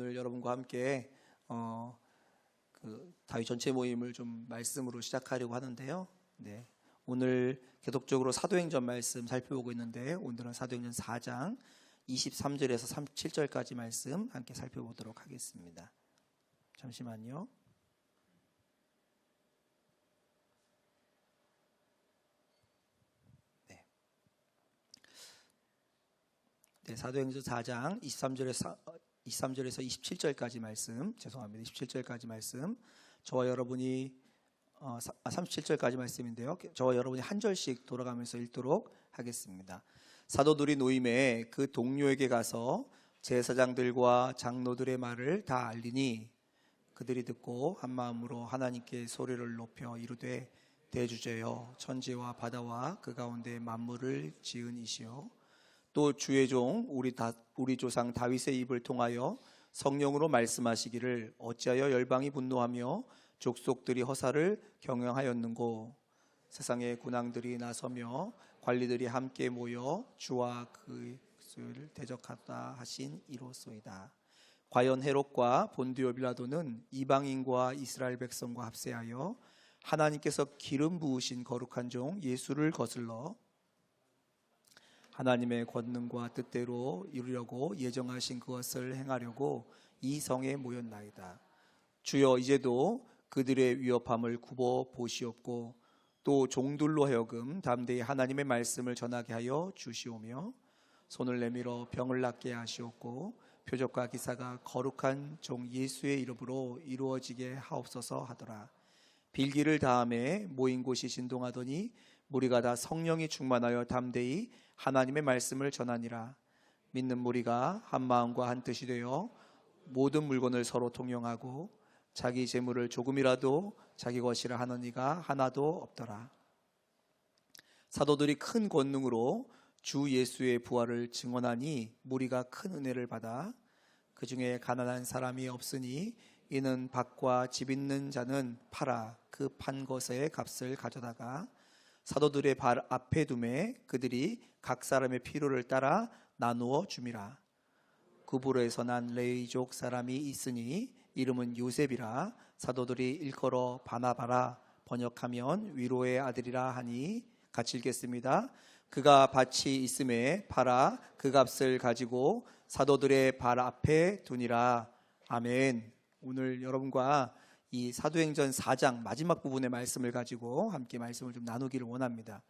오늘 여러분과 함께 다윗 전체 모임을 좀 말씀으로 시작하려고 하는데요. 오늘 계속적으로 사도행전 말씀 살펴보고 있는데 오늘은 사도행전 4장 23절에서 37절까지 말씀 함께 살펴보도록 하겠습니다. 잠시만요. 사도행전 4장 23절에서 27절까지 말씀, 죄송합니다. 27절까지 말씀, 저와 여러분이 37절까지 말씀인데요. 저와 여러분이 한 절씩 돌아가면서 읽도록 하겠습니다. 사도들이 노임에 그 동료에게 가서 제사장들과 장로들의 말을 다 알리니 그들이 듣고 한 마음으로 하나님께 소리를 높여 이르되 대주제여 천지와 바다와 그 가운데 만물을 지은 이시여 또 주의 종 우리 조상 다윗의 입을 통하여 성령으로 말씀하시기를 어찌하여 열방이 분노하며 족속들이 허사를 경영하였는고 세상의 군왕들이 나서며 관리들이 함께 모여 주와 그를 대적하다 하신 이로소이다. 과연 헤롯과 본디오 빌라도는 이방인과 이스라엘 백성과 합세하여 하나님께서 기름 부으신 거룩한 종 예수를 거슬러 하나님의 권능과 뜻대로 이루려고 예정하신 그것을 행하려고 이 성에 모였나이다. 주여 이제도 그들의 위협함을 굽어 보시옵고 또 종들로 하여금 담대히 하나님의 말씀을 전하게 하여 주시오며 손을 내밀어 병을 낫게 하시옵고 표적과 기사가 거룩한 종 예수의 이름으로 이루어지게 하옵소서 하더라. 빌기를 다음에 모인 곳이 진동하더니 무리가 다 성령이 충만하여 담대히 하나님의 말씀을 전하니라. 믿는 무리가 한 마음과 한 뜻이 되어 모든 물건을 서로 통용하고 자기 재물을 조금이라도 자기 것이라 하는 이가 하나도 없더라. 사도들이 큰 권능으로 주 예수의 부활을 증언하니 무리가 큰 은혜를 받아 그 중에 가난한 사람이 없으니 이는 밭과 집 있는 자는 팔아 그 판 것의 값을 가져다가 사도들의 발 앞에 두매 그들이 각 사람의 필요를 따라 나누어 줌이라. 구브로에서 난 레이족 사람이 있으니 이름은 요셉이라. 사도들이 일컬어 바나바라 번역하면 위로의 아들이라 하니 같이 읽겠습니다. 그가 밭이 있음에 팔아 그 값을 가지고 사도들의 발 앞에 두니라. 아멘. 오늘 여러분과 이 사도행전 4장 마지막 부분의 말씀을 가지고 함께 말씀을 좀 나누기를 원합니다.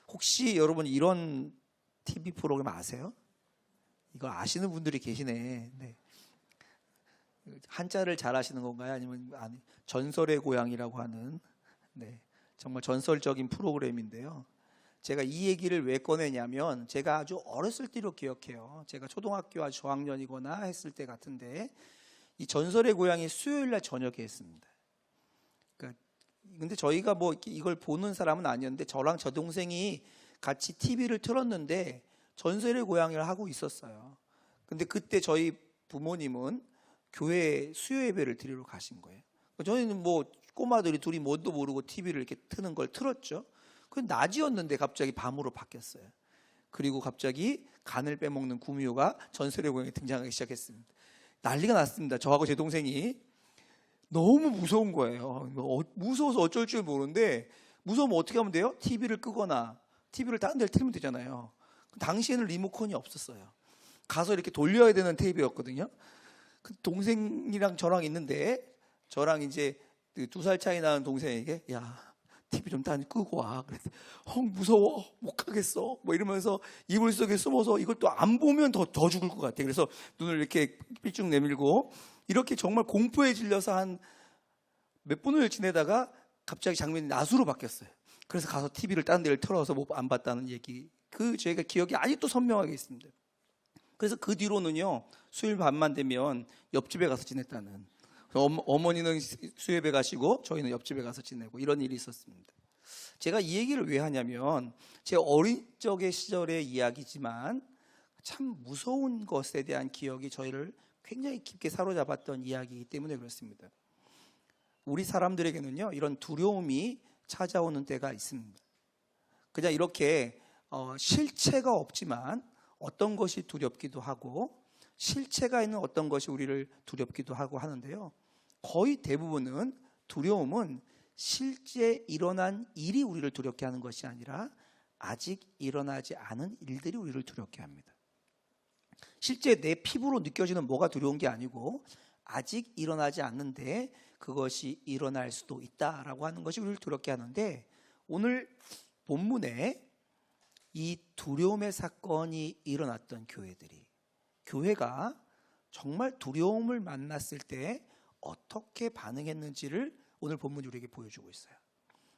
혹시 여러분 이런 TV 프로그램 아세요? 이거 아시는 분들이 계시네. 네. 한자를 잘 아시는 건가요? 아니면 전설의 고향이라고 하는 정말 전설적인 프로그램인데요. 제가 이 얘기를 왜 꺼내냐면 제가 아주 어렸을 때로 기억해요. 제가 초등학교 아주 저학년이거나 했을 때 같은데 이 전설의 고향이 수요일날 저녁에 했습니다. 근데 저희가 뭐 이걸 보는 사람은 아니었는데 저랑 저 동생이 같이 TV를 틀었는데 전설의 고향을 하고 있었어요. 근데 그때 저희 부모님은 교회에 수요 예배를 드리러 가신 거예요. 저희는 뭐 꼬마들이 둘이 뭣도 모르고 TV를 이렇게 트는 걸 틀었죠. 그 낮이었는데 갑자기 밤으로 바뀌었어요. 그리고 갑자기 간을 빼먹는 구미호가 전설의 고향에 등장하기 시작했습니다. 난리가 났습니다. 저하고 제 동생이 너무 무서운 거예요. 무서워서 어쩔 줄 모르는데 무서우면 어떻게 하면 돼요? TV를 끄거나 TV를 다른 데를 틀면 되잖아요. 당시에는 리모컨이 없었어요. 가서 이렇게 돌려야 되는 테이프였거든요. 그 동생이랑 저랑 있는데 저랑 이제 2살 차이 나는 동생에게 야 TV 좀 다 끄고 와. 그래서 무서워 못 가겠어 뭐 이러면서 이불 속에 숨어서 이걸 또 안 보면 더 죽을 것 같아. 그래서 눈을 이렇게 삐쭉 내밀고 이렇게 정말 공포에 질려서 한 몇 분을 지내다가 갑자기 장면이 낮으로 바뀌었어요. 그래서 가서 TV를 다른 데를 틀어서 안 봤다는 얘기, 저희가 기억이 아직도 선명하게 있습니다. 그래서 그 뒤로는요 수요일 밤만 되면 옆집에 가서 지냈다는, 어머니는 수요예배 가시고 저희는 옆집에 가서 지내고 이런 일이 있었습니다. 제가 이 얘기를 왜 하냐면 제 어린 적의 시절의 이야기지만 참 무서운 것에 대한 기억이 저희를 굉장히 깊게 사로잡았던 이야기이기 때문에 그렇습니다. 우리 사람들에게는요 이런 두려움이 찾아오는 때가 있습니다. 그냥 이렇게 실체가 없지만 어떤 것이 두렵기도 하고 실체가 있는 어떤 것이 우리를 두렵기도 하고 하는데요. 거의 대부분은 두려움은 실제 일어난 일이 우리를 두렵게 하는 것이 아니라 아직 일어나지 않은 일들이 우리를 두렵게 합니다. 실제 내 피부로 느껴지는 뭐가 두려운 게 아니고 아직 일어나지 않는데 그것이 일어날 수도 있다라고 하는 것이 우리를 두렵게 하는데, 오늘 본문에 이 두려움의 사건이 일어났던 교회가 정말 두려움을 만났을 때 어떻게 반응했는지를 오늘 본문이 우리에게 보여주고 있어요.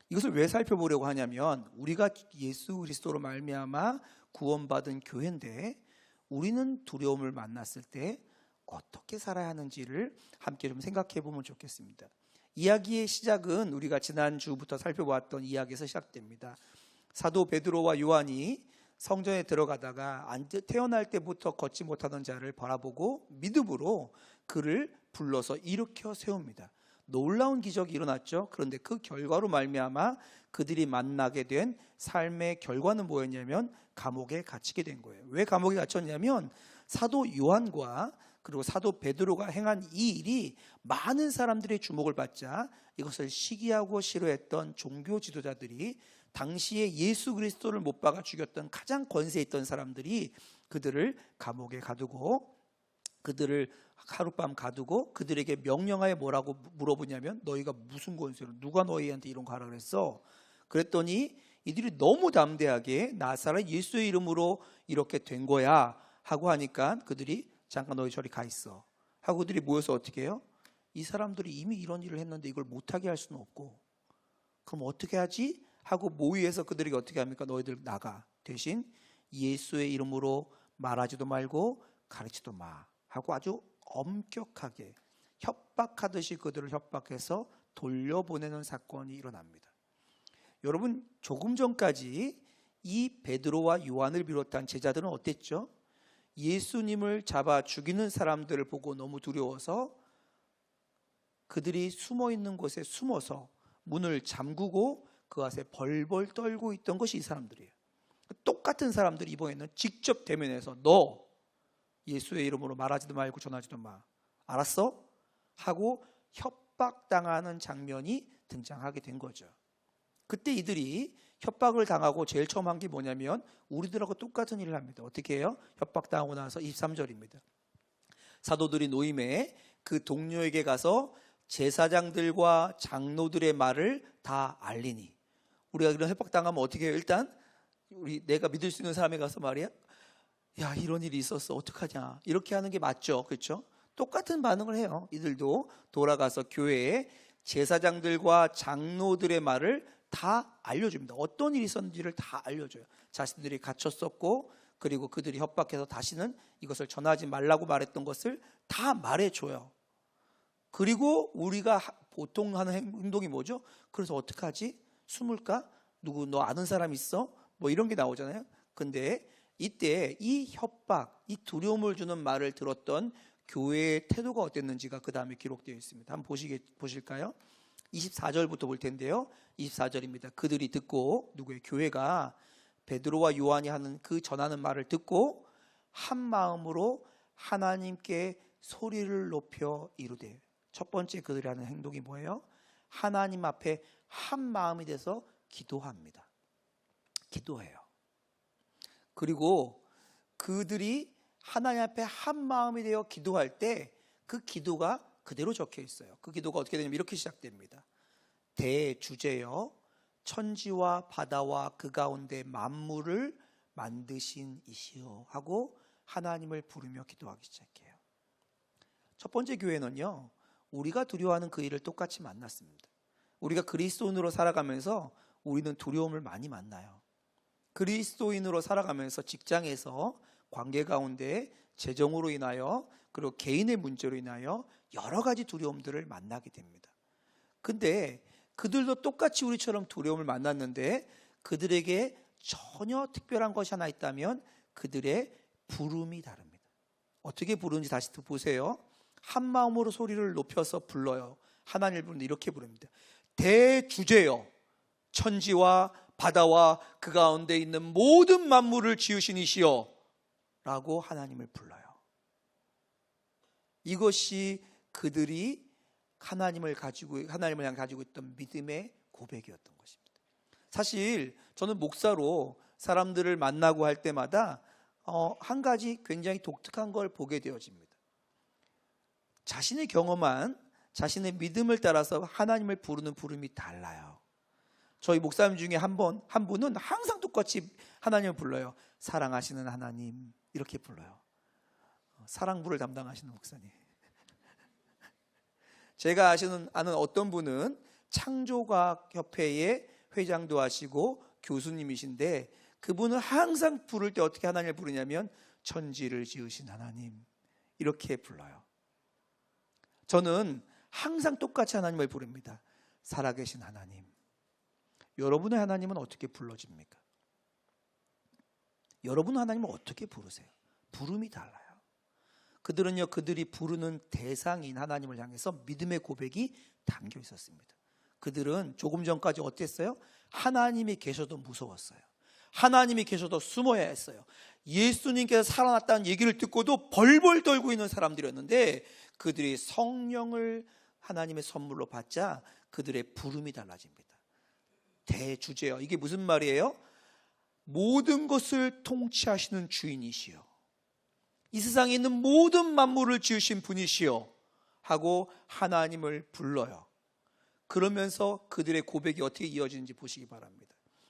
이것을 왜 살펴보려고 하냐면, 우리가 예수 그리스도로 말미암아 구원받은 교회인데 우리는 두려움을 만났을 때 어떻게 살아야 하는지를 함께 좀 생각해 보면 좋겠습니다. 이야기의 시작은 우리가 지난주부터 살펴보았던 이야기에서 시작됩니다. 사도 베드로와 요한이 성전에 들어가다가 태어날 때부터 걷지 못하던 자를 바라보고 믿음으로 그를 불러서 일으켜 세웁니다. 놀라운 기적이 일어났죠. 그런데 그 결과로 말미암아 그들이 만나게 된 삶의 결과는 뭐였냐면 감옥에 갇히게 된 거예요. 왜 감옥에 갇혔냐면 사도 요한과 그리고 사도 베드로가 행한 이 일이 많은 사람들의 주목을 받자 이것을 시기하고 싫어했던 종교 지도자들이, 당시에 예수 그리스도를 못 박아 죽였던 가장 권세 있던 사람들이 그들을 감옥에 가두고, 그들을 하룻밤 가두고 그들에게 명령하에 뭐라고 물어보냐면, 너희가 무슨 권세로, 누가 너희한테 이런 거 하라 그랬어? 그랬더니 이들이 너무 담대하게 나사렛 예수의 이름으로 이렇게 된 거야 하고 하니까 그들이 잠깐 너희 저리 가 있어 하고 그들이 모여서 어떻게 해요? 이 사람들이 이미 이런 일을 했는데 이걸 못하게 할 수는 없고, 그럼 어떻게 하지? 하고 모의해서 그들에게 어떻게 합니까? 너희들 나가, 대신 예수의 이름으로 말하지도 말고 가르치도 마 하고 아주 엄격하게 협박하듯이 그들을 협박해서 돌려보내는 사건이 일어납니다. 여러분, 조금 전까지 이 베드로와 요한을 비롯한 제자들은 어땠죠? 예수님을 잡아 죽이는 사람들을 보고 너무 두려워서 그들이 숨어 있는 곳에 숨어서 문을 잠그고 그 앞에 벌벌 떨고 있던 것이 이 사람들이에요. 똑같은 사람들이 이번에는 직접 대면해서 너 예수의 이름으로 말하지도 말고 전하지도 마, 알았어? 하고 협박당하는 장면이 등장하게 된 거죠. 그때 이들이 협박을 당하고 제일 처음 한 게 뭐냐면 우리들하고 똑같은 일을 합니다. 어떻게 해요? 협박당하고 나서 23절입니다. 사도들이 노임에 그 동료에게 가서 제사장들과 장로들의 말을 다 알리니. 우리가 이런 협박당하면 어떻게 해요? 일단 내가 믿을 수 있는 사람에 가서 말이야, 야 이런 일이 있었어 어떡하냐, 이렇게 하는 게 맞죠, 그렇죠? 똑같은 반응을 해요. 이들도 돌아가서 교회에 제사장들과 장로들의 말을 다 알려줍니다. 어떤 일이 있었는지를 다 알려줘요. 자신들이 갇혔었고, 그리고 그들이 협박해서 다시는 이것을 전하지 말라고 말했던 것을 다 말해줘요. 그리고 우리가 보통 하는 행동이 뭐죠? 그래서 어떡하지? 숨을까? 누구 너 아는 사람 있어? 뭐 이런 게 나오잖아요. 근데 이때 이 협박, 이 두려움을 주는 말을 들었던 교회의 태도가 어땠는지가 그 다음에 기록되어 있습니다. 한번 보실까요? 24절부터 볼 텐데요. 24절입니다. 그들이 듣고, 누구의? 교회가 베드로와 요한이 하는 그 전하는 말을 듣고 한 마음으로 하나님께 소리를 높여 이르되. 첫 번째 그들이 하는 행동이 뭐예요? 하나님 앞에 한 마음이 돼서 기도합니다. 기도해요. 그리고 그들이 하나님 앞에 한 마음이 되어 기도할 때 그 기도가 그대로 적혀 있어요. 그 기도가 어떻게 되냐면 이렇게 시작됩니다. 대주제여 천지와 바다와 그 가운데 만물을 만드신 이시여 하고 하나님을 부르며 기도하기 시작해요. 첫 번째 교회는요, 우리가 두려워하는 그 일을 똑같이 만났습니다. 우리가 그리스도인으로 살아가면서 우리는 두려움을 많이 만나요. 그리스도인으로 살아가면서 직장에서 관계 가운데 재정으로 인하여, 그리고 개인의 문제로 인하여 여러 가지 두려움들을 만나게 됩니다. 근데 그들도 똑같이 우리처럼 두려움을 만났는데 그들에게 전혀 특별한 것이 하나 있다면 그들의 부름이 다릅니다. 어떻게 부르는지 다시 보세요. 한 마음으로 소리를 높여서 불러요. 하나님을 부르는데 이렇게 부릅니다. 대주제여 천지와 바다와 그 가운데 있는 모든 만물을 지으신 이시여 라고 하나님을 불러요. 이것이 그들이 하나님을 향해 가지고 있던 믿음의 고백이었던 것입니다. 사실 저는 목사로 사람들을 만나고 할 때마다 한 가지 굉장히 독특한 걸 보게 되어집니다. 자신의 경험한 자신의 믿음을 따라서 하나님을 부르는 부름이 달라요. 저희 목사님 중에 한 분은 항상 똑같이 하나님을 불러요. 사랑하시는 하나님, 이렇게 불러요. 사랑부를 담당하시는 목사님. 제가 아는 어떤 분은 창조과학협회의 회장도 하시고 교수님이신데, 그분은 항상 부를 때 어떻게 하나님을 부르냐면 천지를 지으신 하나님, 이렇게 불러요. 저는 항상 똑같이 하나님을 부릅니다. 살아계신 하나님. 여러분의 하나님은 어떻게 불러집니까? 여러분 하나님은 어떻게 부르세요? 부름이 달라요. 그들은요, 그들이 부르는 대상인 하나님을 향해서 믿음의 고백이 담겨 있었습니다. 그들은 조금 전까지 어땠어요? 하나님이 계셔도 무서웠어요. 하나님이 계셔도 숨어야 했어요. 예수님께서 살아났다는 얘기를 듣고도 벌벌 떨고 있는 사람들이었는데, 그들이 성령을 하나님의 선물로 받자 그들의 부름이 달라집니다. 대주제요. 이게 무슨 말이에요? 모든 것을 통치하시는 주인이시여, 이 세상에 있는 모든 만물을 지으신 분이시여 하고 하나님을 불러요. 그러면서 그들의 고백이 어떻게 이어지는지 보시기 바랍니다.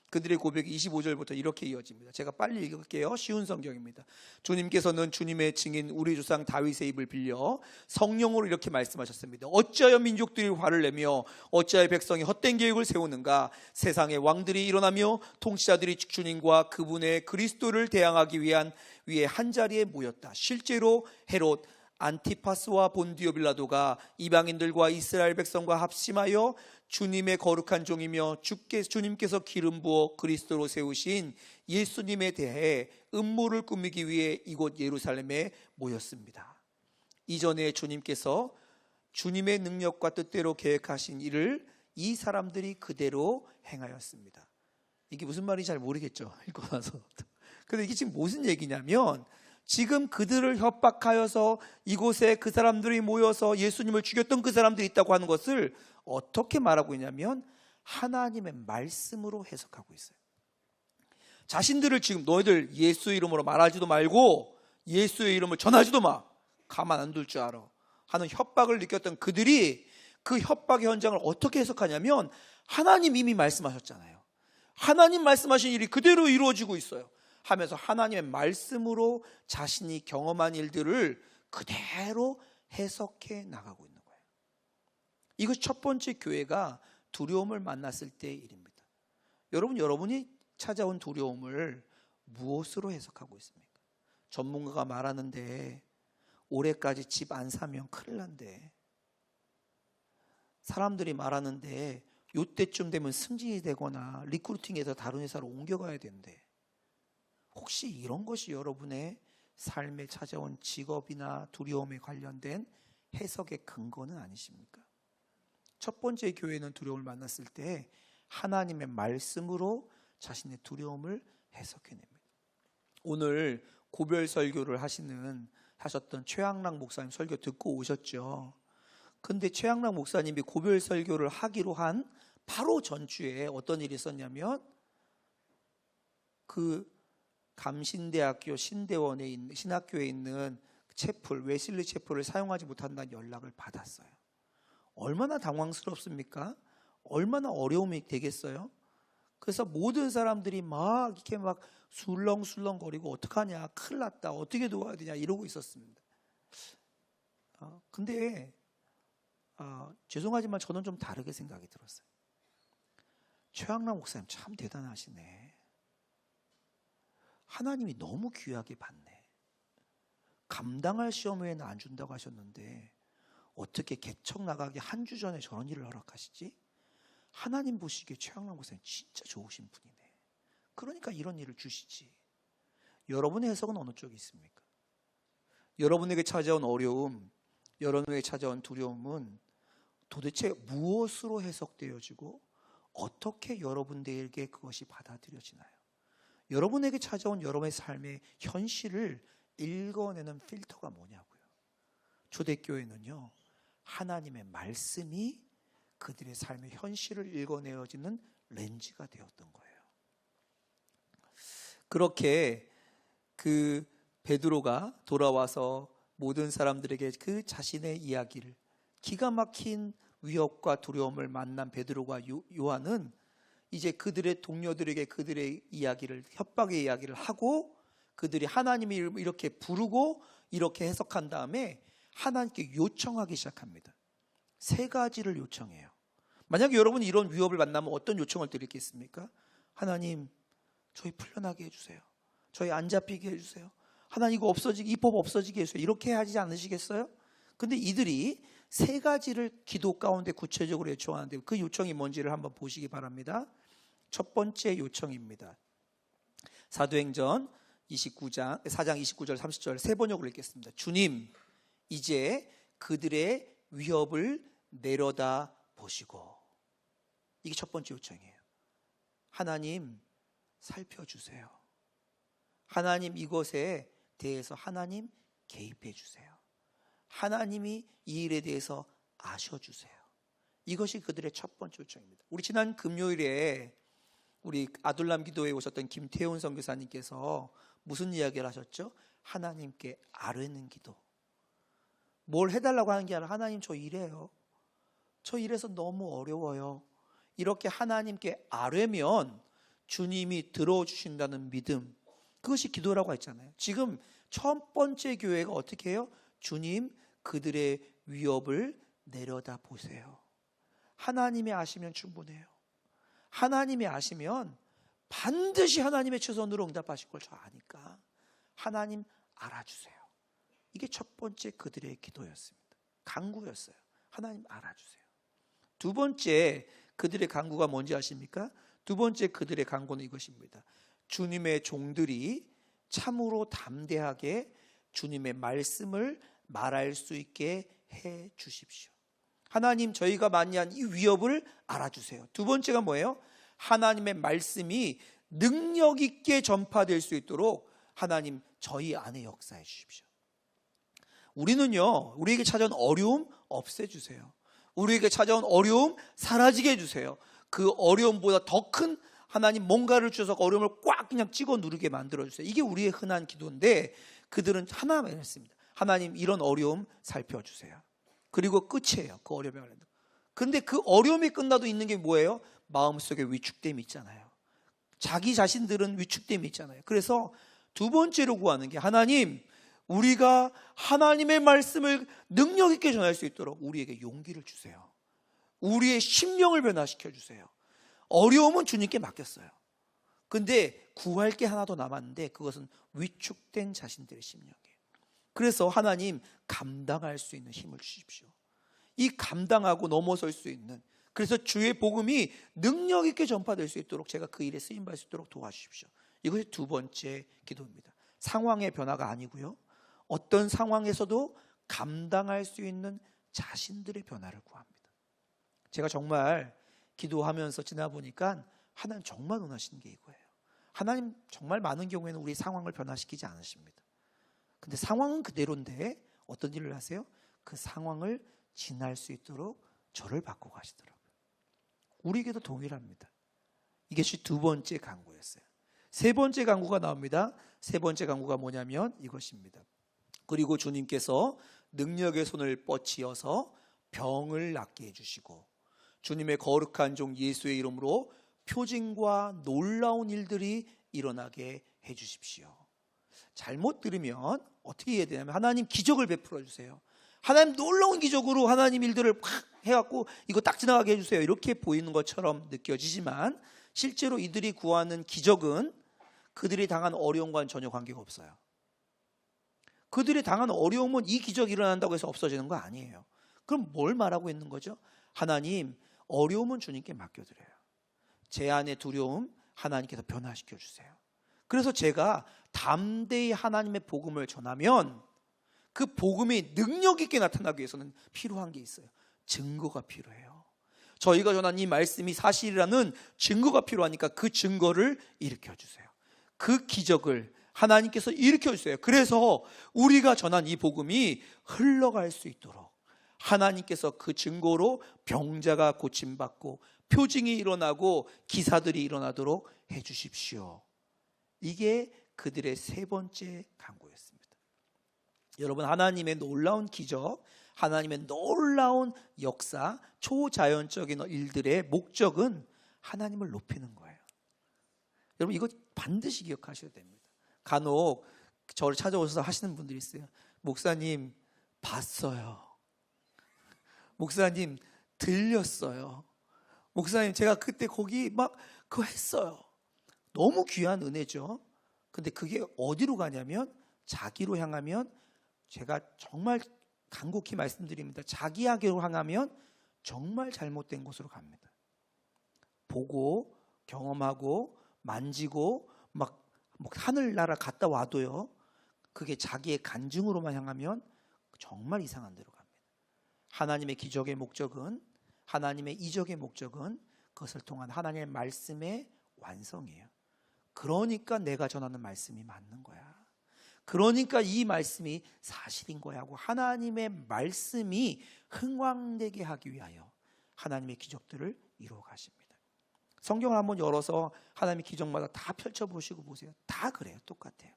그들의 고백이 25절부터 이렇게 이어집니다. 제가 빨리 읽을게요. 쉬운 성경입니다. 주님께서는 주님의 증인 우리 조상 다윗의 입을 빌려 성령으로 이렇게 말씀하셨습니다. 어찌하여 민족들이 화를 내며 어찌하여 백성이 헛된 계획을 세우는가? 세상의 왕들이 일어나며 통치자들이 주님과 그분의 그리스도를 대항하기 위해 한자리에 모였다. 실제로 헤롯, 안티파스와 본디오 빌라도가 이방인들과 이스라엘 백성과 합심하여 주님의 거룩한 종이며 주님께서 기름 부어 그리스도로 세우신 예수님에 대해 음모를 꾸미기 위해 이곳 예루살렘에 모였습니다. 이전에 주님께서 주님의 능력과 뜻대로 계획하신 일을 이 사람들이 그대로 행하였습니다. 이게 무슨 말인지 잘 모르겠죠, 읽고 나서. 근데 이게 지금 무슨 얘기냐면, 지금 그들을 협박하여서 이곳에 그 사람들이 모여서 예수님을 죽였던 그 사람들이 있다고 하는 것을 어떻게 말하고 있냐면 하나님의 말씀으로 해석하고 있어요. 자신들을 지금 너희들 예수의 이름으로 말하지도 말고 예수의 이름을 전하지도 마, 가만 안 둘 줄 알아 하는 협박을 느꼈던 그들이 그 협박의 현장을 어떻게 해석하냐면, 하나님 이미 말씀하셨잖아요. 하나님 말씀하신 일이 그대로 이루어지고 있어요 하면서 하나님의 말씀으로 자신이 경험한 일들을 그대로 해석해 나가고 있는 거예요. 이것이 첫 번째 교회가 두려움을 만났을 때의 일입니다. 여러분이 찾아온 두려움을 무엇으로 해석하고 있습니까? 전문가가 말하는데 올해까지 집 안 사면 큰일 난대. 사람들이 말하는데 요때쯤 되면 승진이 되거나 리크루팅해서 다른 회사로 옮겨가야 된대. 혹시 이런 것이 여러분의 삶에 찾아온 직업이나 두려움에 관련된 해석의 근거는 아니십니까? 첫 번째 교회는 두려움을 만났을 때 하나님의 말씀으로 자신의 두려움을 해석해냅니다. 오늘 고별 설교를 하셨던 최양락 목사님 설교 듣고 오셨죠? 근데 최양락 목사님이 고별 설교를 하기로 한 바로 전주에 어떤 일이 있었냐면, 그 감신대학교 신대원에 있는 신학교에 있는 채플, 웨슬리 채플을 사용하지 못한다는 연락을 받았어요. 얼마나 당황스럽습니까? 얼마나 어려움이 되겠어요? 그래서 모든 사람들이 이렇게 술렁술렁거리고 어떡하냐, 큰일 났다, 어떻게 도와야 되냐 이러고 있었습니다. 근데 죄송하지만 저는 좀 다르게 생각이 들었어요. 최양락 목사님 참 대단하시네. 하나님이 너무 귀하게 봤네. 감당할 시험 외에는 안 준다고 하셨는데 어떻게 개척 나가기 한 주 전에 저런 일을 허락하시지? 하나님 보시기에 최양락 목사님 진짜 좋으신 분이네. 그러니까 이런 일을 주시지. 여러분의 해석은 어느 쪽이 있습니까? 여러분에게 찾아온 어려움, 여러분에게 찾아온 두려움은 도대체 무엇으로 해석되어지고 어떻게 여러분들에게 그것이 받아들여지나요? 여러분에게 찾아온 여러분의 삶의 현실을 읽어내는 필터가 뭐냐고요. 초대교회는요, 하나님의 말씀이 그들의 삶의 현실을 읽어내어지는 렌즈가 되었던 거예요. 그렇게 그 베드로가 돌아와서 모든 사람들에게 그 자신의 이야기를, 기가 막힌 위협과 두려움을 만난 베드로가 요한은 이제 그들의 동료들에게 그들의 이야기를, 협박의 이야기를 하고, 그들이 하나님이 이렇게 부르고 이렇게 해석한 다음에 하나님께 요청하기 시작합니다. 3가지를 요청해요. 만약에 여러분이 이런 위협을 만나면 어떤 요청을 드리겠습니까? 하나님, 저희 풀려나게 해주세요. 저희 안 잡히게 해주세요. 하나님, 이거 없어지게, 이 법 없어지게 해주세요. 이렇게 하지 않으시겠어요? 근데 이들이 3가지를 기도 가운데 구체적으로 요청하는데, 그 요청이 뭔지를 한번 보시기 바랍니다. 첫 번째 요청입니다. 사도행전 4장 29절 30절 3번역으로 읽겠습니다. 주님, 이제 그들의 위협을 내려다 보시고. 이게 첫 번째 요청이에요. 하나님, 살펴주세요. 하나님, 이것에 대해서 하나님 개입해 주세요. 하나님이 이 일에 대해서 아셔주세요. 이것이 그들의 첫 번째 요청입니다. 우리 지난 금요일에 우리 아둘람 기도회에 오셨던 김태훈 선교사님께서 무슨 이야기를 하셨죠? 하나님께 아뢰는 기도. 뭘 해달라고 하는 게 아니라, 하나님, 저 이래요. 저 이래서 너무 어려워요. 이렇게 하나님께 아뢰면 주님이 들어주신다는 믿음, 그것이 기도라고 했잖아요. 지금 첫 번째 교회가 어떻게 해요? 주님, 그들의 위협을 내려다 보세요. 하나님이 아시면 충분해요. 하나님이 아시면 반드시 하나님의 최선으로 응답하실 걸 저 아니까 하나님 알아주세요. 이게 첫 번째 그들의 기도였습니다. 간구였어요. 하나님 알아주세요. 두 번째 그들의 간구가 뭔지 아십니까? 두 번째 그들의 간구는 이것입니다. 주님의 종들이 참으로 담대하게 주님의 말씀을 말할 수 있게 해 주십시오. 하나님, 저희가 만난 이 위협을 알아주세요. 두 번째가 뭐예요? 하나님의 말씀이 능력 있게 전파될 수 있도록 하나님, 저희 안에 역사해 주십시오. 우리는요, 우리에게 찾아온 어려움 없애주세요. 우리에게 찾아온 어려움 사라지게 해주세요. 그 어려움보다 더 큰 하나님 뭔가를 주셔서 어려움을 꽉 그냥 찍어 누르게 만들어주세요. 이게 우리의 흔한 기도인데, 그들은 하나만 했습니다. 하나님, 이런 어려움 살펴주세요. 그리고 끝이에요. 그 어려움이 하는 거. 근데 그 어려움이 끝나도 있는 게 뭐예요? 마음속에 위축됨이 있잖아요. 자기 자신들은 위축됨이 있잖아요. 그래서 두 번째로 구하는 게, 하나님, 우리가 하나님의 말씀을 능력 있게 전할 수 있도록 우리에게 용기를 주세요. 우리의 심령을 변화시켜 주세요. 어려움은 주님께 맡겼어요. 근데 구할 게 하나 더 남았는데, 그것은 위축된 자신들의 심령이에요. 그래서 하나님, 감당할 수 있는 힘을 주십시오. 이 감당하고 넘어설 수 있는, 그래서 주의 복음이 능력 있게 전파될 수 있도록 제가 그 일에 쓰임받을 수 있도록 도와주십시오. 이것이 두 번째 기도입니다. 상황의 변화가 아니고요, 어떤 상황에서도 감당할 수 있는 자신들의 변화를 구합니다. 제가 정말 기도하면서 지나보니까 하나님 정말 원하시는 게 이거예요. 하나님 정말 많은 경우에는 우리 상황을 변화시키지 않으십니다. 근데 상황은 그대로인데 어떤 일을 하세요? 그 상황을 지날 수 있도록 저를 바꿔 가시더라고요. 우리에게도 동일합니다. 이것이 두 번째 간구였어요. 세 번째 간구가 나옵니다. 세 번째 간구가 뭐냐면 이것입니다. 그리고 주님께서 능력의 손을 뻗치어서 병을 낫게 해주시고, 주님의 거룩한 종 예수의 이름으로 표징과 놀라운 일들이 일어나게 해주십시오. 잘못 들으면 어떻게 해야 되냐면, 하나님 기적을 베풀어 주세요. 하나님 놀라운 기적으로 하나님 일들을 팍 해갖고 이거 딱 지나가게 해주세요. 이렇게 보이는 것처럼 느껴지지만, 실제로 이들이 구하는 기적은 그들이 당한 어려움과는 전혀 관계가 없어요. 그들이 당한 어려움은 이 기적이 일어난다고 해서 없어지는 거 아니에요. 그럼 뭘 말하고 있는 거죠? 하나님, 어려움은 주님께 맡겨드려요. 제 안의 두려움 하나님께서 변화시켜 주세요. 그래서 제가 담대히 하나님의 복음을 전하면 그 복음이 능력 있게 나타나기 위해서는 필요한 게 있어요. 증거가 필요해요. 저희가 전한 이 말씀이 사실이라는 증거가 필요하니까 그 증거를 일으켜 주세요. 그 기적을 하나님께서 일으켜주세요. 그래서 우리가 전한 이 복음이 흘러갈 수 있도록 하나님께서 그 증거로 병자가 고침받고 표징이 일어나고 기사들이 일어나도록 해주십시오. 이게 그들의 세 번째 간구였습니다. 여러분, 하나님의 놀라운 기적, 하나님의 놀라운 역사, 초자연적인 일들의 목적은 하나님을 높이는 거예요. 여러분, 이거 반드시 기억하셔야 됩니다. 간혹 저를 찾아오셔서 하시는 분들이 있어요. 목사님, 봤어요. 목사님, 들렸어요. 목사님, 제가 그때 거기 막 그거 했어요. 너무 귀한 은혜죠. 근데 그게 어디로 가냐면, 자기로 향하면, 제가 정말 간곡히 말씀드립니다. 자기에게로 향하면 정말 잘못된 곳으로 갑니다. 보고 경험하고 만지고 막 하늘나라 갔다 와도요, 그게 자기의 간증으로만 향하면 정말 이상한 데로 갑니다. 하나님의 기적의 목적은, 하나님의 이적의 목적은 그것을 통한 하나님의 말씀의 완성이에요. 그러니까 내가 전하는 말씀이 맞는 거야. 그러니까 이 말씀이 사실인 거야 하고 하나님의 말씀이 흥왕되게 하기 위하여 하나님의 기적들을 이루어 가십니다. 성경을 한번 열어서 하나님의 기적마다 다 펼쳐보시고 보세요. 다 그래요. 똑같아요.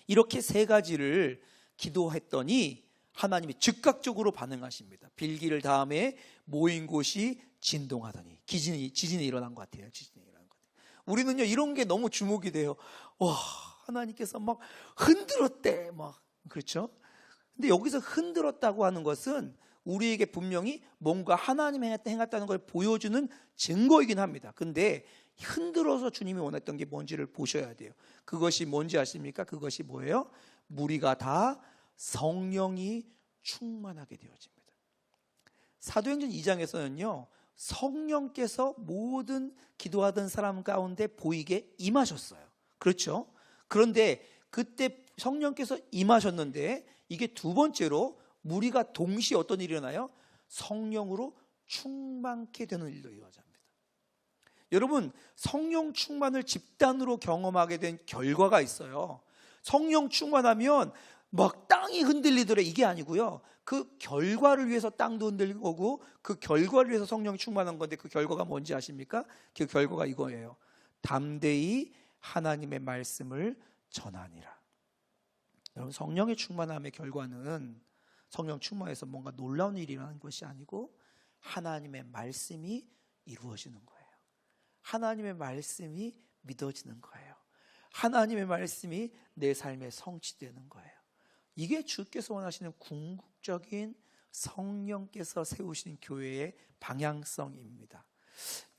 이렇게 세 가지를 기도했더니 하나님이 즉각적으로 반응하십니다. 빌기를 다음에 모인 곳이 진동하더니 지진이 일어난 것 같아요. 지진이 일어난 것 같아요. 우리는요, 이런 게 너무 주목이 돼요. 와, 하나님께서 막 흔들었대, 막 그렇죠? 근데 여기서 흔들었다고 하는 것은 우리에게 분명히 뭔가 하나님이 행했다는 걸 보여주는 증거이긴 합니다. 근데 흔들어서 주님이 원했던 게 뭔지를 보셔야 돼요. 그것이 뭔지 아십니까? 그것이 뭐예요? 무리가 다 성령이 충만하게 되어집니다. 사도행전 2장에서는요, 성령께서 모든 기도하던 사람 가운데 보이게 임하셨어요. 그렇죠? 그런데 그때 성령께서 임하셨는데, 이게 두 번째로 무리가 동시에 어떤 일이 일어나요? 성령으로 충만케 되는 일도 이루어집니다. 여러분, 성령 충만을 집단으로 경험하게 된 결과가 있어요. 성령 충만하면 막 땅이 흔들리더래, 이게 아니고요, 그 결과를 위해서 땅도 흔들릴 거고 그 결과를 위해서 성령이 충만한 건데, 그 결과가 뭔지 아십니까? 그 결과가 이거예요. 담대히 하나님의 말씀을 전하니라. 여러분, 성령의 충만함의 결과는 성령 충만해서 뭔가 놀라운 일이 일어나는 것이 아니고 하나님의 말씀이 이루어지는 거예요. 하나님의 말씀이 믿어지는 거예요. 하나님의 말씀이 내 삶에 성취되는 거예요. 이게 주께서 원하시는 궁극적인 성령께서 세우신 교회의 방향성입니다.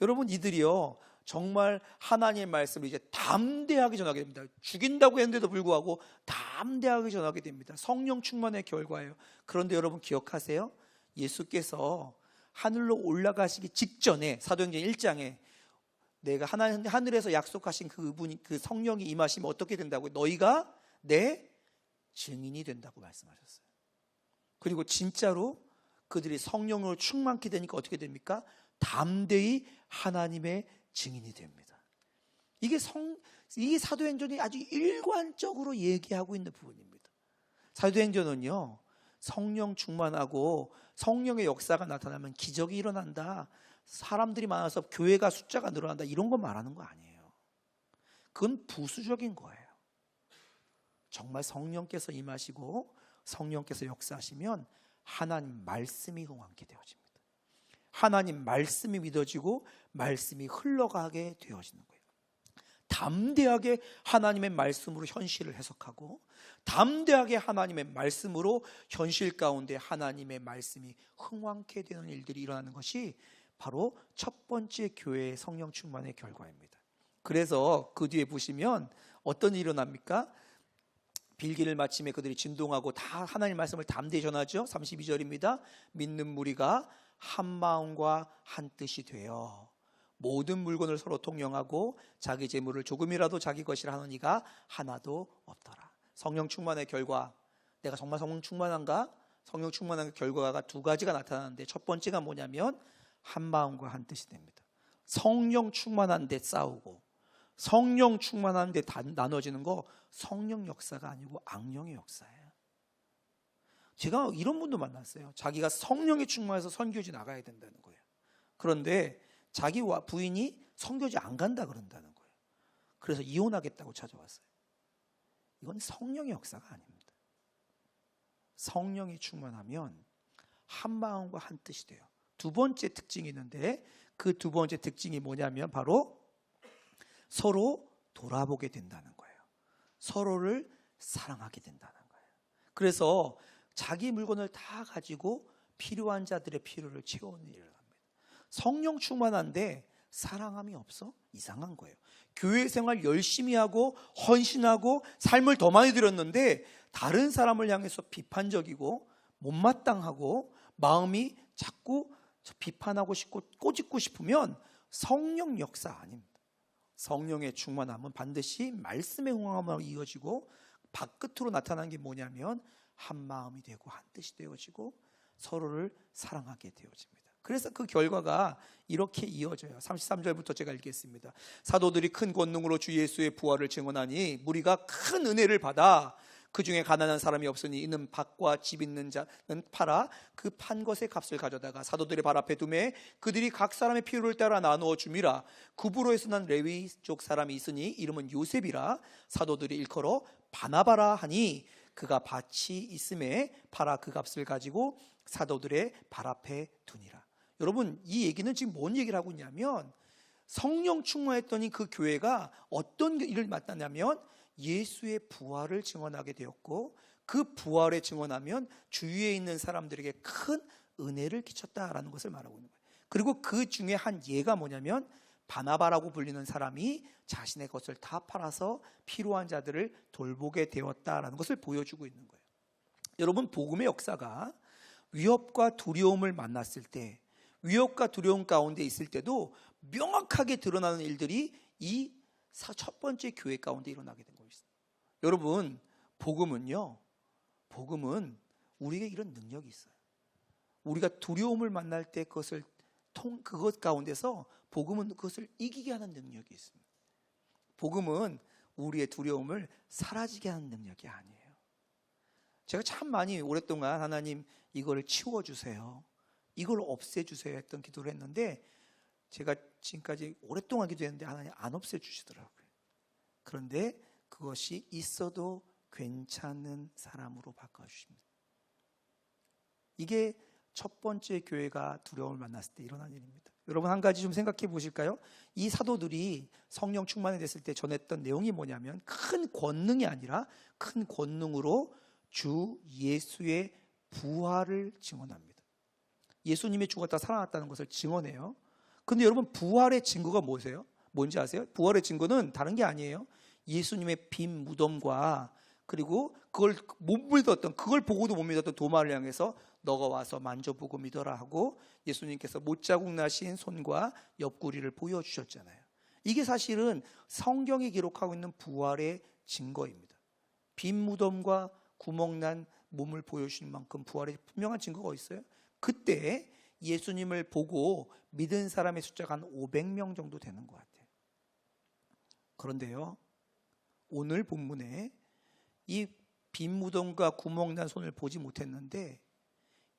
여러분, 이들이요, 정말 하나님의 말씀을 이제 담대하게 전하게 됩니다. 죽인다고 했는데도 불구하고 담대하게 전하게 됩니다. 성령 충만의 결과예요. 그런데 여러분 기억하세요? 예수께서 하늘로 올라가시기 직전에 사도행전 1장에 내가 하늘에서 약속하신 그분이, 그 성령이 임하시면 어떻게 된다고요? 너희가 내 증인이 된다고 말씀하셨어요. 그리고 진짜로 그들이 성령으로 충만케 되니까 어떻게 됩니까? 담대히 하나님의 증인이 됩니다. 이게 사도행전이 아주 일관적으로 얘기하고 있는 부분입니다. 사도행전은요, 성령 충만하고 성령의 역사가 나타나면 기적이 일어난다, 사람들이 많아서 교회가 숫자가 늘어난다, 이런 거 말하는 거 아니에요. 그건 부수적인 거예요. 정말 성령께서 임하시고 성령께서 역사하시면 하나님 말씀이 흥왕케 되어집니다. 하나님 말씀이 믿어지고 말씀이 흘러가게 되어지는 거예요. 담대하게 하나님의 말씀으로 현실을 해석하고 담대하게 하나님의 말씀으로 현실 가운데 하나님의 말씀이 흥왕케 되는 일들이 일어나는 것이 바로 첫 번째 교회의 성령 충만의 결과입니다. 그래서 그 뒤에 보시면 어떤 일이 일어납니까? 빌기를 마침에 그들이 진동하고 다 하나님 말씀을 담대히 전하죠. 32절입니다. 믿는 무리가 한 마음과 한 뜻이 되어 모든 물건을 서로 통용하고 자기 재물을 조금이라도 자기 것이라 하는 이가 하나도 없더라. 성령 충만의 결과, 내가 정말 성령 충만한가? 성령 충만한 결과가 두 가지가 나타나는데, 첫 번째가 뭐냐면 한 마음과 한 뜻이 됩니다. 성령 충만한 데 싸우고 성령 충만한데 나눠지는 거 성령 역사가 아니고 악령의 역사예요. 제가 이런 분도 만났어요. 자기가 성령에 충만해서 선교지 나가야 된다는 거예요. 그런데 자기 부인이 선교지 안 간다 그런다는 거예요. 그래서 이혼하겠다고 찾아왔어요. 이건 성령의 역사가 아닙니다. 성령이 충만하면 한 마음과 한 뜻이 돼요. 두 번째 특징이 있는데 그 두 번째 특징이 뭐냐면 바로 서로 돌아보게 된다는 거예요. 서로를 사랑하게 된다는 거예요. 그래서 자기 물건을 다 가지고 필요한 자들의 필요를 채우는 일을 합니다. 성령 충만한데 사랑함이 없어? 이상한 거예요. 교회 생활 열심히 하고 헌신하고 삶을 더 많이 들였는데 다른 사람을 향해서 비판적이고 못마땅하고 마음이 자꾸 비판하고 싶고 꼬집고 싶으면 성령 역사 아닙니다. 성령의 충만함은 반드시 말씀의 흥함으로 이어지고 밖으로 나타나는 게 뭐냐면 한 마음이 되고 한 뜻이 되어지고 서로를 사랑하게 되어집니다. 그래서 그 결과가 이렇게 이어져요. 33절부터 제가 읽겠습니다. 사도들이 큰 권능으로 주 예수의 부활을 증언하니 무리가 큰 은혜를 받아 그 중에 가난한 사람이 없으니 이는 밭과 집 있는 자는 팔아 그 판 것의 값을 가져다가 사도들의 발 앞에 두매 그들이 각 사람의 필요를 따라 나누어 줌이라. 구브로에서 난 레위족 사람이 있으니 이름은 요셉이라. 사도들이 일컬어 바나바라 하니 그가 밭이 있음에 팔아 그 값을 가지고 사도들의 발 앞에 두니라. 여러분, 이 얘기는 지금 뭔 얘기를 하고 있냐면 성령 충만했더니 그 교회가 어떤 일을 맡았냐면 예수의 부활을 증언하게 되었고 그 부활에 증언하면 주위에 있는 사람들에게 큰 은혜를 끼쳤다라는 것을 말하고 있는 거예요. 그리고 그 중에 한 예가 뭐냐면 바나바라고 불리는 사람이 자신의 것을 다 팔아서 필요한 자들을 돌보게 되었다라는 것을 보여주고 있는 거예요. 여러분, 복음의 역사가 위협과 두려움을 만났을 때, 위협과 두려움 가운데 있을 때도 명확하게 드러나는 일들이 이 첫 번째 교회 가운데 일어나게 된 것입니다. 여러분, 복음은 우리에게 이런 능력이 있어요. 우리가 두려움을 만날 때 그것 가운데서 복음은 그것을 이기게 하는 능력이 있습니다. 복음은 우리의 두려움을 사라지게 하는 능력이 아니에요. 제가 참 많이 오랫동안 하나님 이걸 치워주세요, 이걸 없애주세요 했던 기도를 했는데 제가 지금까지 오랫동안 기도했는데 하나님 안 없애주시더라고요. 그런데 그것이 있어도 괜찮은 사람으로 바꿔주십니다. 이게 첫 번째 교회가 두려움을 만났을 때 일어난 일입니다. 여러분, 한 가지 좀 생각해 보실까요? 이 사도들이 성령 충만이 됐을 때 전했던 내용이 뭐냐면 큰 권능이 아니라 큰 권능으로 주 예수의 부활을 증언합니다. 예수님이 죽었다 살아났다는 것을 증언해요. 근데 여러분, 부활의 증거가 뭐세요? 뭔지 아세요? 부활의 증거는 다른 게 아니에요. 예수님의 빈 무덤과 그리고 그걸 못 믿었던, 그걸 보고도 못 믿었던 도마를 향해서 너가 와서 만져보고 믿어라 하고 예수님께서 못자국 나신 손과 옆구리를 보여주셨잖아요. 이게 사실은 성경이 기록하고 있는 부활의 증거입니다. 빈 무덤과 구멍난 몸을 보여주신 만큼 부활의 분명한 증거가 있어요. 그때 예수님을 보고 믿은 사람의 숫자가 한 500명 정도 되는 것 같아요. 그런데요, 오늘 본문에 이 빈 무덤과 구멍난 손을 보지 못했는데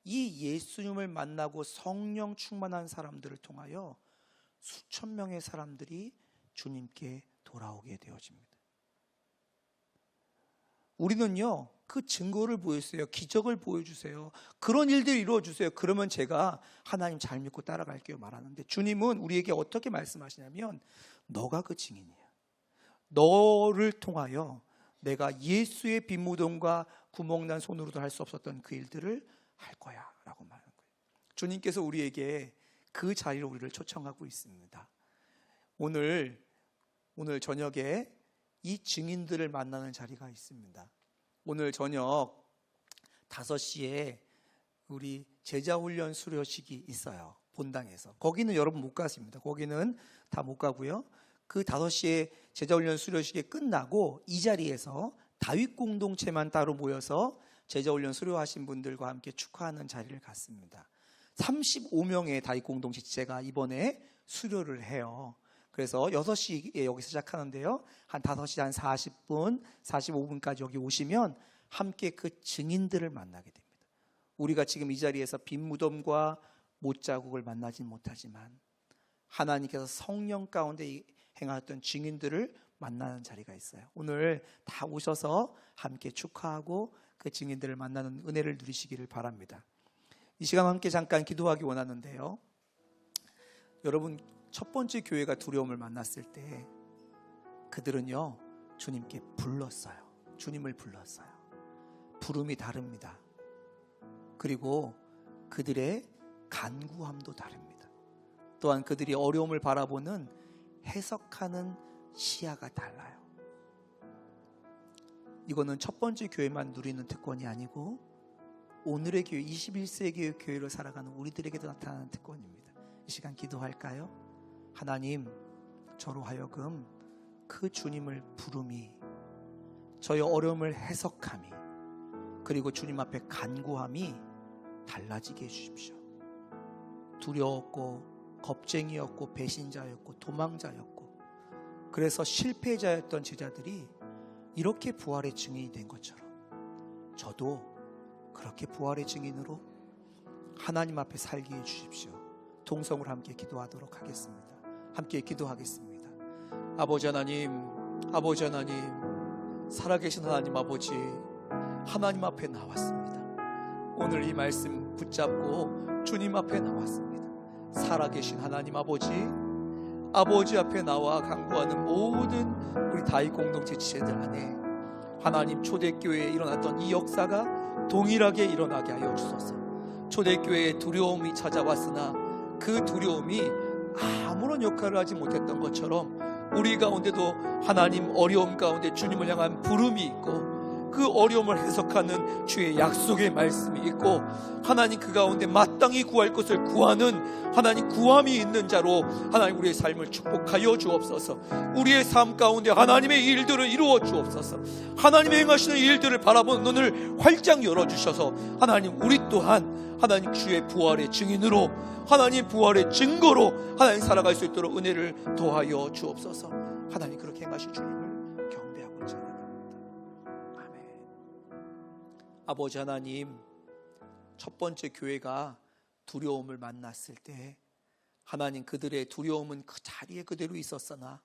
이 예수님을 만나고 성령 충만한 사람들을 통하여 수천 명의 사람들이 주님께 돌아오게 되어집니다. 우리는요, 그 증거를 보여주세요, 기적을 보여주세요, 그런 일들을 이루어주세요, 그러면 제가 하나님 잘 믿고 따라갈게요 말하는데 주님은 우리에게 어떻게 말씀하시냐면 너가 그 증인이야. 너를 통하여 내가 예수의 빈 무덤과 구멍난 손으로도 할 수 없었던 그 일들을 할 거야 라고 말하는 거예요. 주님께서 우리에게 그 자리로 우리를 초청하고 있습니다. 오늘 저녁에 이 증인들을 만나는 자리가 있습니다. 오늘 저녁 5시에 우리 제자훈련 수료식이 있어요. 본당에서. 거기는 여러분 못 가십니다. 거기는 다 못 가고요. 그 5시에 제자훈련 수료식이 끝나고 이 자리에서 다윗 공동체만 따로 모여서 제자훈련 수료하신 분들과 함께 축하하는 자리를 갖습니다. 35명의 다윗 공동체가 이번에 수료를 해요. 그래서 6시에 여기서 시작하는데요. 한 5시 한 40분, 45분까지 여기 오시면 함께 그 증인들을 만나게 됩니다. 우리가 지금 이 자리에서 빈 무덤과 못자국을 만나진 못하지만 하나님께서 성령 가운데 행하였던 증인들을 만나는 자리가 있어요. 오늘 다 오셔서 함께 축하하고 그 증인들을 만나는 은혜를 누리시기를 바랍니다. 이 시간 함께 잠깐 기도하기 원하는데요. 여러분, 첫 번째 교회가 두려움을 만났을 때 그들은요, 주님께 불렀어요. 주님을 불렀어요. 부름이 다릅니다. 그리고 그들의 간구함도 다릅니다. 또한 그들이 어려움을 바라보는 해석하는 시야가 달라요. 이거는 첫 번째 교회만 누리는 특권이 아니고 오늘의 교회, 21세기의 교회로 살아가는 우리들에게도 나타나는 특권입니다. 이 시간 기도할까요? 하나님, 저로 하여금 그 주님을 부름이, 저의 어려움을 해석함이, 그리고 주님 앞에 간구함이 달라지게 해주십시오. 두려웠고 겁쟁이였고 배신자였고 도망자였고 그래서 실패자였던 제자들이 이렇게 부활의 증인이 된 것처럼 저도 그렇게 부활의 증인으로 하나님 앞에 살게 해주십시오. 동성으로 함께 기도하도록 하겠습니다. 함께 기도하겠습니다. 아버지 하나님, 아버지 하나님, 살아계신 하나님 아버지, 하나님 앞에 나왔습니다. 오늘 이 말씀 붙잡고 주님 앞에 나왔습니다. 살아계신 하나님 아버지, 아버지 앞에 나와 간구하는 모든 우리 다윗 공동체 지체들 안에 하나님 초대교회에 일어났던 이 역사가 동일하게 일어나게 하여 주소서. 초대교회에 두려움이 찾아왔으나 그 두려움이 아무런 역할을 하지 못했던 것처럼 우리 가운데도 하나님 어려움 가운데 주님을 향한 부름이 있고 그 어려움을 해석하는 주의 약속의 말씀이 있고 하나님 그 가운데 마땅히 구할 것을 구하는 하나님 구함이 있는 자로 하나님 우리의 삶을 축복하여 주옵소서. 우리의 삶 가운데 하나님의 일들을 이루어 주옵소서. 하나님의 행하시는 일들을 바라보는 눈을 활짝 열어주셔서 하나님 우리 또한 하나님 주의 부활의 증인으로 하나님 부활의 증거로 하나님 살아갈 수 있도록 은혜를 더하여 주옵소서. 하나님 그렇게 행하실 주님을 경배하고 찬양합니다. 아버지 하나님, 첫 번째 교회가 두려움을 만났을 때 하나님 그들의 두려움은 그 자리에 그대로 있었으나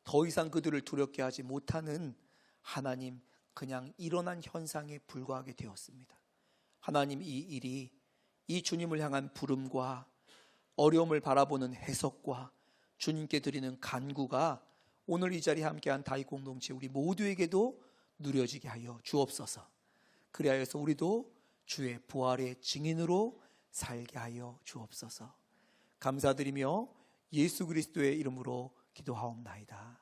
더 이상 그들을 두렵게 하지 못하는 하나님 그냥 일어난 현상에 불과하게 되었습니다. 하나님 이 일이 이 주님을 향한 부름과 어려움을 바라보는 해석과 주님께 드리는 간구가 오늘 이 자리에 함께한 다윗 공동체 우리 모두에게도 누려지게 하여 주옵소서. 그리하여서 우리도 주의 부활의 증인으로 살게 하여 주옵소서. 감사드리며 예수 그리스도의 이름으로 기도하옵나이다.